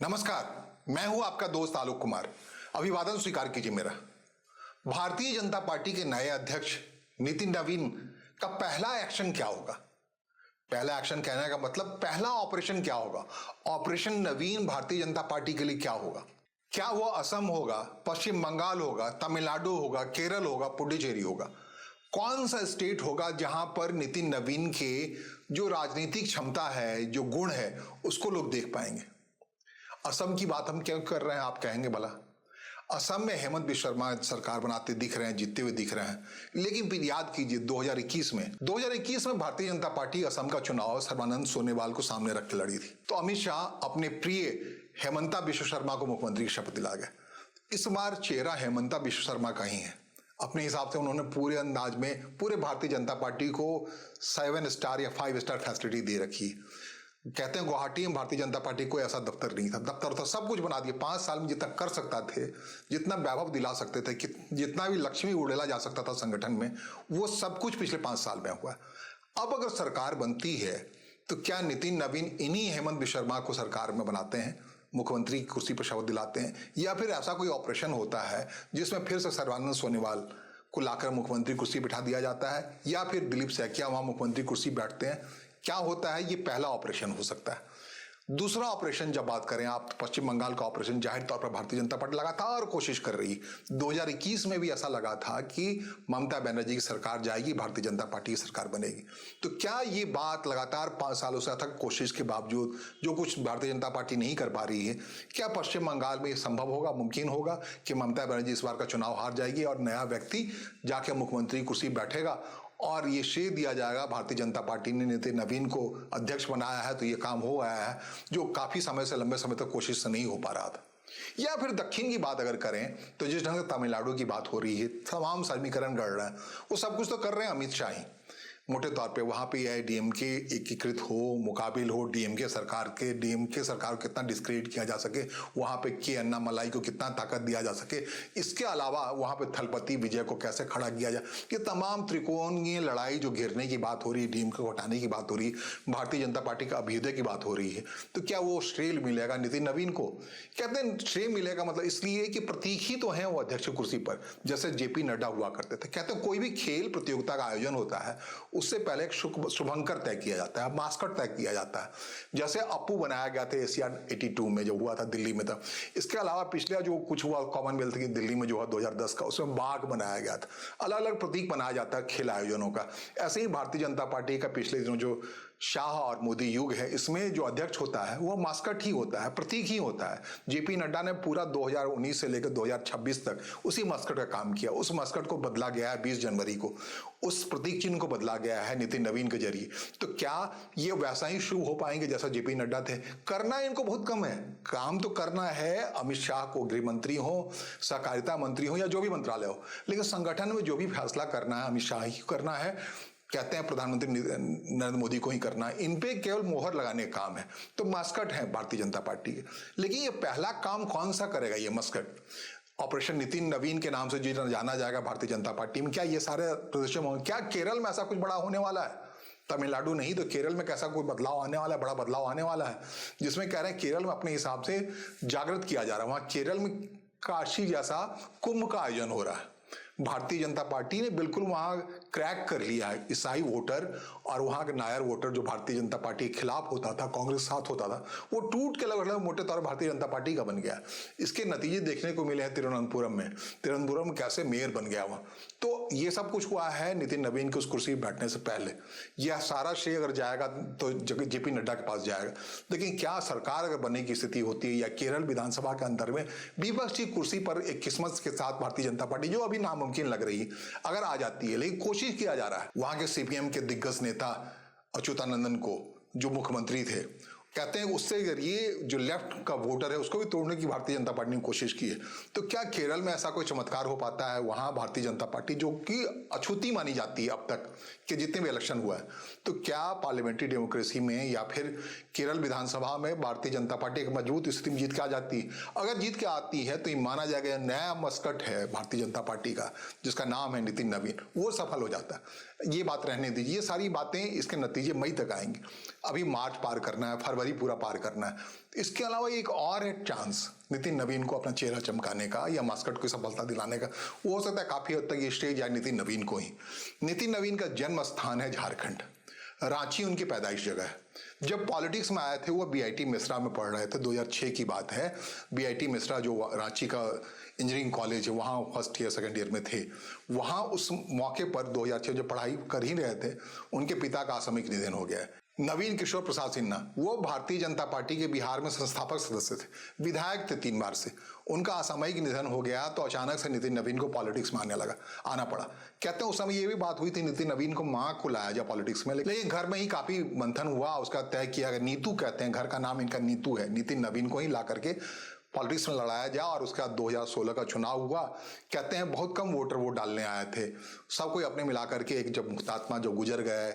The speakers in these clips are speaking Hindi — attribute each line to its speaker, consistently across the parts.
Speaker 1: नमस्कार, मैं हूं आपका दोस्त आलोक कुमार। अभिवादन स्वीकार कीजिए मेरा। भारतीय जनता पार्टी के नए अध्यक्ष नितिन नवीन का पहला एक्शन क्या होगा? पहला एक्शन कहने का मतलब पहला ऑपरेशन क्या होगा? ऑपरेशन नवीन भारतीय जनता पार्टी के लिए क्या होगा? क्या वो असम होगा, पश्चिम बंगाल होगा, तमिलनाडु होगा, केरल होगा, पुडुचेरी होगा? कौन सा स्टेट होगा जहां पर नितिन नवीन के जो राजनीतिक क्षमता है, जो गुण है, उसको लोग देख पाएंगे? असम की बात हम क्यों कर रहे हैं, आप कहेंगे भला। असम में हेमंत बिस्वा शर्मा सरकार बनाते दिख रहे हैं, जीतते हुए दिख रहे हैं, लेकिन फिर याद कीजिए 2021 में भारतीय जनता पार्टी असम का चुनाव सर्बानंद सोनोवाल को सामने रख के लड़ी थी। तो अमित शाह अपने प्रिय हेमंता बिस्वा शर्मा को मुख्यमंत्री की शपथ दिला गए। इस बार चेहरा हेमंता बिस्वा शर्मा का ही है। अपने हिसाब से उन्होंने पूरे अंदाज में पूरे भारतीय जनता पार्टी को 7 स्टार या 5 स्टार फैसिलिटी दे रखी। कहते हैं गुवाहाटी में भारतीय जनता पार्टी को ऐसा दफ्तर नहीं था, दफ्तर था, सब कुछ बना दिया। 5 साल में जितना कर सकता थे, जितना वैभव दिला सकते थे, जितना भी लक्ष्मी उड़ेला जा सकता था संगठन में, वो सब कुछ पिछले 5 साल में हुआ। अब अगर सरकार बनती है तो क्या नितिन नवीन इन्हीं हेमंत बिस्वा शर्मा को सरकार में बनाते हैं, मुख्यमंत्री की कुर्सी पर शपथ दिलाते हैं, या फिर ऐसा कोई ऑपरेशन होता है जिसमें फिर से सर्बानंद सोनोवाल को लाकर मुख्यमंत्री कुर्सी बिठा दिया जाता है, या फिर दिलीप सैकिया वहां मुख्यमंत्री कुर्सी बैठते हैं? क्या होता है? ये पहला ऑपरेशन हो सकता है। दूसरा ऑपरेशन जब बात करें आप, तो पश्चिम बंगाल का ऑपरेशन जाहिर तौर पर भारतीय जनता पार्टी लगातार कोशिश कर रही है। 2021 में भी ऐसा लगा था कि ममता बनर्जी की सरकार जाएगी, भारतीय जनता पार्टी की सरकार बनेगी। तो क्या ये बात लगातार 5 सालों से अथक कोशिश के बावजूद जो कुछ भारतीय जनता पार्टी नहीं कर पा रही है, क्या पश्चिम बंगाल में ये संभव होगा, मुमकिन होगा कि ममता बनर्जी इस बार का चुनाव हार जाएगी और नया व्यक्ति जाके मुख्यमंत्री कुर्सी बैठेगा और ये श्रेय दिया जाएगा भारतीय जनता पार्टी ने नितिन नवीन को अध्यक्ष बनाया है, तो ये काम हो गया है जो काफी समय से, लंबे समय तक कोशिश से नहीं हो पा रहा था। या फिर दक्षिण की बात अगर करें तो जिस ढंग से तमिलनाडु की बात हो रही है, तमाम समीकरण कर रहे हैं, वो सब कुछ तो कर रहे हैं अमित शाह ही। मोटे तौर पे वहां पे एआईडीएमके एकीकृत हो, मुकाबिल हो डीएमके सरकार के, डीएमके सरकार को कितना डिस्क्रेडिट किया जा सके, वहां पे के अन्नामलाई को कितना ताकत दिया जा सके, इसके अलावा वहां पे थलपति विजय को कैसे खड़ा किया जाए, ये तमाम त्रिकोणीय लड़ाई जो घेरने की बात हो रही है, डीएमके को हटाने की बात हो रही है, भारतीय जनता पार्टी का अभ्युदय की बात हो रही है, तो क्या वो श्रेय मिलेगा नितिन नवीन को? कहते हैं श्रेय मिलेगा मतलब इसलिए कि प्रतीक ही तो है वो अध्यक्ष कुर्सी पर, जैसे जेपी नड्डा हुआ करते थे। कहते हैं कोई भी खेल प्रतियोगिता का आयोजन होता है उससे पहले एक शुभंकर तय किया जाता है, मास्कट तय किया जाता है। जैसे अप्पू बनाया गया था एशियाड 82 में जो हुआ था दिल्ली में था। इसके अलावा पिछले जो कुछ हुआ कॉमनवेल्थ की दिल्ली में जो हुआ 2010 का, उसमें बाघ बनाया गया था। अलग अलग प्रतीक बनाया जाता है खेल आयोजनों का। ऐसे ही भारतीय जनता पार्टी का पिछले दिनों जो शाह और मोदी युग है, इसमें जो अध्यक्ष होता है वो मास्कट ही होता है, प्रतीक ही होता है। जेपी नड्डा ने पूरा 2019 से लेकर 2026 तक उसी मास्कट का काम किया। उस मास्कट को बदला गया है 20 जनवरी को, उस प्रतीक चिन्ह को बदला गया है नितिन नवीन के जरिए। तो क्या ये वैसा ही शुभ हो पाएंगे जैसा जेपी नड्डा थे? करना इनको बहुत कम है, काम तो करना है अमित शाह को, गृह मंत्री हो, सहकारिता मंत्री हो या जो भी मंत्रालय हो, लेकिन संगठन में जो भी फैसला करना है अमित शाह ही करना है। कहते हैं प्रधानमंत्री नरेंद्र मोदी को ही करना है, इन पे केवल मोहर लगाने का काम है। तो मास्कट है भारतीय जनता पार्टी के। लेकिन ये पहला काम कौन सा करेगा ये मास्कट? ऑपरेशन नितिन नवीन के नाम से जो जाना जाएगा भारतीय जनता पार्टी में, क्या ये सारे प्रदर्शन होंगे? क्या केरल में ऐसा कुछ बड़ा होने वाला है? तमिलनाडु नहीं तो केरल में कैसा कोई बदलाव आने वाला है, बड़ा बदलाव आने वाला है, जिसमें कह रहे हैं केरल में अपने हिसाब से जागृत किया जा रहा है। वहां केरल में काशी जैसा कुंभ का आयोजन हो रहा है। भारतीय जनता पार्टी ने बिल्कुल वहां क्रैक कर लिया है। ईसाई वोटर और वहां के नायर वोटर जो भारतीय जनता पार्टी के खिलाफ होता था, कांग्रेस साथ होता था, वो टूट के लगभग मोटे तौर पर भारतीय जनता पार्टी का बन गया। इसके नतीजे देखने को मिले हैं तिरुवनंतपुरम में। तिरुवनंतपुरम कैसे मेयर बन गया वहां। तो ये सब कुछ हुआ है नितिन नवीन के उस कुर्सी पर बैठने से पहले। यह सारा श्रेय अगर जाएगा तो जेपी नड्डा के पास जाएगा। लेकिन क्या सरकार अगर बनने की स्थिति होती है या केरल विधानसभा के अंदर में विपक्ष की कुर्सी पर एक किस्मत के साथ भारतीय जनता पार्टी, जो अभी नामुमकिन लग रही है, अगर आ जाती है, लेकिन कोशिश किया जा रहा है। वहां के सीपीएम के दिग्गज नेता अच्युतानंदन को, जो मुख्यमंत्री थे, कहते हैं उससे ये जो लेफ्ट का वोटर है उसको भी तोड़ने की भारतीय जनता पार्टी ने कोशिश की है। तो क्या केरल में ऐसा कोई चमत्कार हो पाता है? वहां भारतीय जनता पार्टी जो कि अछूती मानी जाती है अब तक के जितने भी इलेक्शन हुआ है, तो क्या पार्लियामेंट्री डेमोक्रेसी में या फिर केरल विधानसभा में भारतीय जनता पार्टी एक मजबूत स्थिति में जीत के आ जाती है? अगर जीत के आती है तो ये माना जाएगा नया मस्कट है भारतीय जनता पार्टी का, जिसका नाम है नितिन नवीन, वो सफल हो जाता है। ये बात रहने दीजिए, ये सारी बातें इसके नतीजे मई तक आएंगे। अभी मार्च पार करना है, फरवरी पूरा पार करना है। इसके अलावा एक और है चांस नितिन नवीन को अपना चेहरा चमकाने का या मस्कट को सफलता दिलाने का। वो हो सकता है काफी हद तक ये स्टेज आए नितिन नवीन को ही। नितिन नवीन का जन्म स्थान है झारखंड, रांची उनकी पैदाइश जगह है। जब पॉलिटिक्स में आए थे वो बीआईटी मिश्रा में पढ़ रहे थे, 2006 की बात है। बीआईटी मिश्रा जो रांची का इंजीनियरिंग कॉलेज है, वहाँ फर्स्ट ईयर सेकेंड ईयर में थे। वहाँ उस मौके पर 2006 जब पढ़ाई कर ही रहे थे, उनके पिता का आकस्मिक निधन हो गया है। नवीन किशोर प्रसाद सिन्हा, वो भारतीय जनता पार्टी के बिहार में संस्थापक सदस्य थे, विधायक थे 3 बार से। उनका असामयिक निधन हो गया तो अचानक से नितिन नवीन को पॉलिटिक्स में आना पड़ा। कहते हैं उस समय ये भी बात हुई थी नितिन नवीन को मां को लाया जाए पॉलिटिक्स में, लेकिन घर में ही काफी मंथन हुआ, उसका तय किया गया। नीतू कहते हैं, घर का नाम इनका नीतू है। नितिन नवीन को ही ला करके पॉलिटिक्स में लड़ाया जाए और उसके बाद 2016 का चुनाव हुआ। कहते हैं बहुत कम वोट डालने आए थे, सब कोई अपने मिला करके एक जब मुहतात्मा जो गुजर गए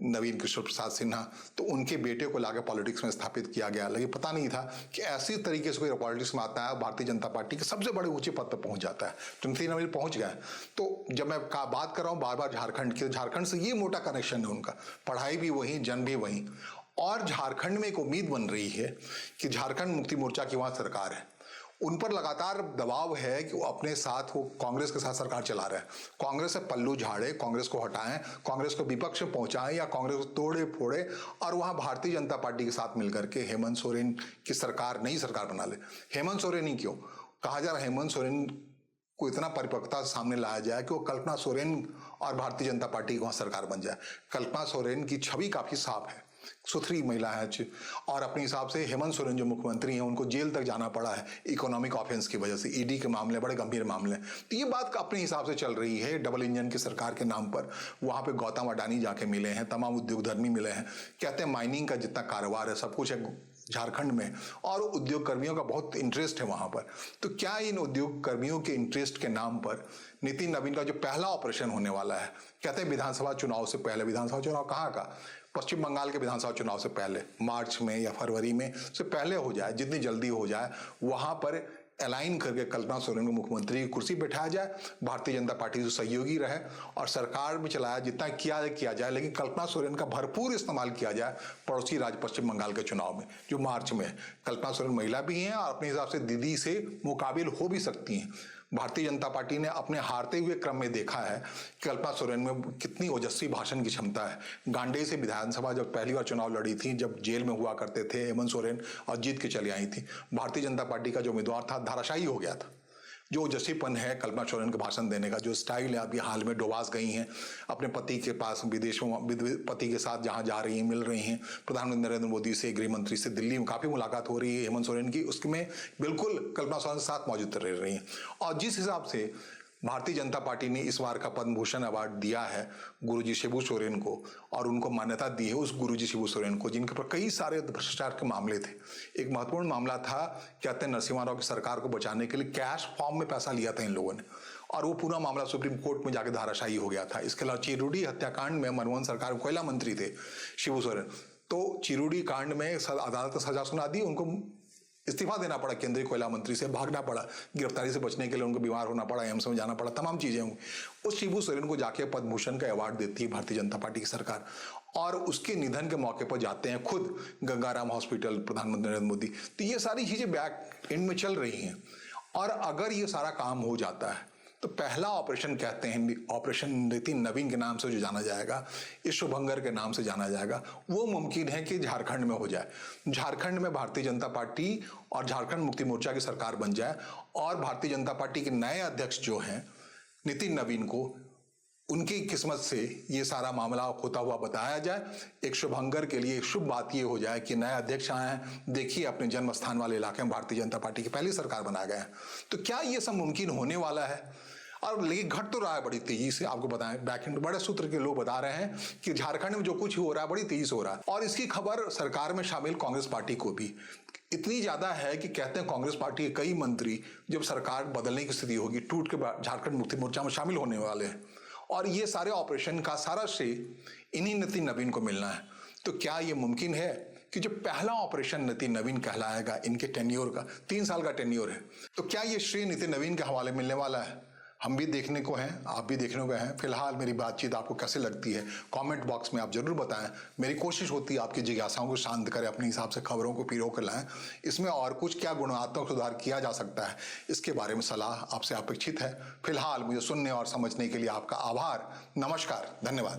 Speaker 1: नवीन किशोर प्रसाद सिन्हा, तो उनके बेटे को लाकर पॉलिटिक्स में स्थापित किया गया। लेकिन पता नहीं था कि ऐसी तरीके से कोई पॉलिटिक्स में आता है, भारतीय जनता पार्टी के सबसे बड़े ऊंचे पद पर पहुंच जाता है। तो नितिन नवीन पहुंच गए। तो जब मैं बात कर रहा हूँ बार बार झारखंड की, झारखंड से ये मोटा कनेक्शन है उनका, पढ़ाई भी वहीं, जन्म भी वहीं। और झारखंड में एक उम्मीद बन रही है कि झारखंड मुक्ति मोर्चा की वहां सरकार है, उन पर लगातार दबाव है कि वो अपने साथ, वो कांग्रेस के साथ सरकार चला रहे हैं। कांग्रेस से पल्लू झाड़े, कांग्रेस को हटाएं, कांग्रेस को विपक्ष में पहुंचाएं या कांग्रेस को तोड़े फोड़े और वहां भारतीय जनता पार्टी के साथ मिलकर के हेमंत सोरेन की सरकार, नई सरकार बना ले। हेमंत सोरेन ही क्यों, कहा जा रहा है हेमंत सोरेन को इतना परिपक्वता सामने लाया जाए कि वो कल्पना सोरेन और भारतीय जनता पार्टी की वहां सरकार बन जाए। कल्पना सोरेन की छवि काफी साफ है, सुथरी महिला है और अपने हिसाब से हेमंत सोरेन जो मुख्यमंत्री हैं उनको जेल तक जाना पड़ा है इकोनॉमिक ऑफेंस की वजह से। ईडी के मामले बड़े गंभीर मामले हैं। तो ये बात अपने हिसाब से चल रही है डबल इंजन की सरकार के नाम पर। वहां पे गौतम अडानी जाके मिले हैं, तमाम उद्योग धर्मी मिले हैं। कहते हैं माइनिंग का जितना कारोबार है सब कुछ है झारखंड में और उद्योग कर्मियों का बहुत इंटरेस्ट है वहां पर। तो क्या इन उद्योग कर्मियों के इंटरेस्ट के नाम पर नितिन नवीन का जो पहला ऑपरेशन होने वाला है, कहते हैं विधानसभा चुनाव से पहले, विधानसभा चुनाव कहाँ का, पश्चिम बंगाल के विधानसभा चुनाव से पहले, मार्च में या फरवरी में से पहले हो जाए, जितनी जल्दी हो जाए, वहां पर अलाइन करके कल्पना सोरेन को मुख्यमंत्री की कुर्सी बैठाया जाए, भारतीय जनता पार्टी से सहयोगी रहे और सरकार में चलाया जितना किया जाए, लेकिन कल्पना सोरेन का भरपूर इस्तेमाल किया जाए पड़ोसी राज्य पश्चिम बंगाल के चुनाव में जो मार्च में है। कल्पना सोरेन महिला भी हैं और अपने हिसाब से दीदी से मुकाबिल हो भी सकती हैं। भारतीय जनता पार्टी ने अपने हारते हुए क्रम में देखा है कि कल्पना सोरेन में कितनी ओजस्वी भाषण की क्षमता है। गांडे से विधानसभा जब पहली बार चुनाव लड़ी थी, जब जेल में हुआ करते थे हेमंत सोरेन और जीत के चली आई थी, भारतीय जनता पार्टी का जो उम्मीदवार था धाराशायी हो गया था। जो ओजस्वीपन है कल्पना सोरेन के भाषण देने का, जो स्टाइल है, अभी हाल में डोवास गई हैं अपने पति के पास, विदेशों पति के साथ जहां जा रही हैं, मिल रही हैं प्रधानमंत्री नरेंद्र मोदी से, गृह मंत्री से, दिल्ली में काफी मुलाकात हो रही है हेमंत सोरेन की, उसमें बिल्कुल कल्पना सोरेन के साथ मौजूद रह रही हैं। और जिस हिसाब से भारतीय जनता पार्टी ने इस बार का पद्म भूषण अवार्ड दिया है गुरुजी शिबू सोरेन को और उनको मान्यता दी है उस गुरुजी शिबू सोरेन को जिनके पर कई सारे भ्रष्टाचार के मामले थे। एक महत्वपूर्ण मामला था, कहते हैं नरसिम्हा राव की सरकार को बचाने के लिए कैश फॉर्म में पैसा लिया था इन लोगों ने और वो पूरा मामला सुप्रीम कोर्ट में जाकर धाराशायी हो गया था। इसके अलावा चिरूडी हत्याकांड में मनमोहन सरकार में कोयला मंत्री थे शिबू सोरेन, तो चिरूडी कांड में अदालत ने सजा सुना दी, उनको इस्तीफा देना पड़ा केंद्रीय कोयला मंत्री से, भागना पड़ा, गिरफ्तारी से बचने के लिए उनको बीमार होना पड़ा, एम्स में जाना पड़ा, तमाम चीजें हुई। उस शिबू सोरेन को जाके पद्म भूषण का अवार्ड देती है भारतीय जनता पार्टी की सरकार और उसके निधन के मौके पर जाते हैं खुद गंगाराम हॉस्पिटल प्रधानमंत्री नरेंद्र मोदी। तो ये सारी चीजें बैक एंड में चल रही हैं और अगर ये सारा काम हो जाता है तो पहला ऑपरेशन कहते हैं ऑपरेशन नितिन नवीन के नाम से जो जाना जाएगा, इस शुभंकर के नाम से जाना जाएगा, वो मुमकिन है कि झारखंड में हो जाए। झारखंड में भारतीय जनता पार्टी और झारखंड मुक्ति मोर्चा की सरकार बन जाए और भारतीय जनता पार्टी के नए अध्यक्ष जो हैं नितिन नवीन को उनकी किस्मत से ये सारा मामला होता हुआ बताया जाए। एक शुभंकर के लिए एक शुभ बात ये हो जाए कि नए अध्यक्ष आए हैं, देखिए अपने जन्म स्थान वाले इलाके में भारतीय जनता पार्टी की पहली सरकार बना गए हैं। तो क्या ये सब मुमकिन होने वाला है? और लेकिन घट तो रहा है बड़ी तेजी से, आपको बताएं बैकएंड बड़े सूत्र के लोग बता रहे हैं कि झारखंड में जो कुछ हो रहा है बड़ी तेजी से हो रहा है और इसकी खबर सरकार में शामिल कांग्रेस पार्टी को भी इतनी ज्यादा है कि कहते हैं कांग्रेस पार्टी के कई मंत्री जब सरकार बदलने की स्थिति होगी टूट के झारखंड मुक्ति मोर्चा में शामिल होने वाले हैं और ये सारे ऑपरेशन का सारा श्रेय इन्हीं नितिन नवीन को मिलना है। तो क्या ये मुमकिन है कि जो पहला ऑपरेशन नितिन नवीन कहलाएगा, इनके टेन्योर का 3 साल का टेन्योर है, तो क्या ये श्रेय नितिन नवीन के हवाले मिलने वाला है? हम भी देखने को हैं, आप भी देखने को हैं। फिलहाल मेरी बातचीत आपको कैसे लगती है कमेंट बॉक्स में आप जरूर बताएं। मेरी कोशिश होती है आपकी जिज्ञासाओं को शांत करें, अपने हिसाब से खबरों को पिरो कर लाएं। इसमें और कुछ क्या गुणात्मक सुधार किया जा सकता है, इसके बारे में सलाह आपसे अपेक्षित है। फिलहाल मुझे सुनने और समझने के लिए आपका आभार। नमस्कार, धन्यवाद।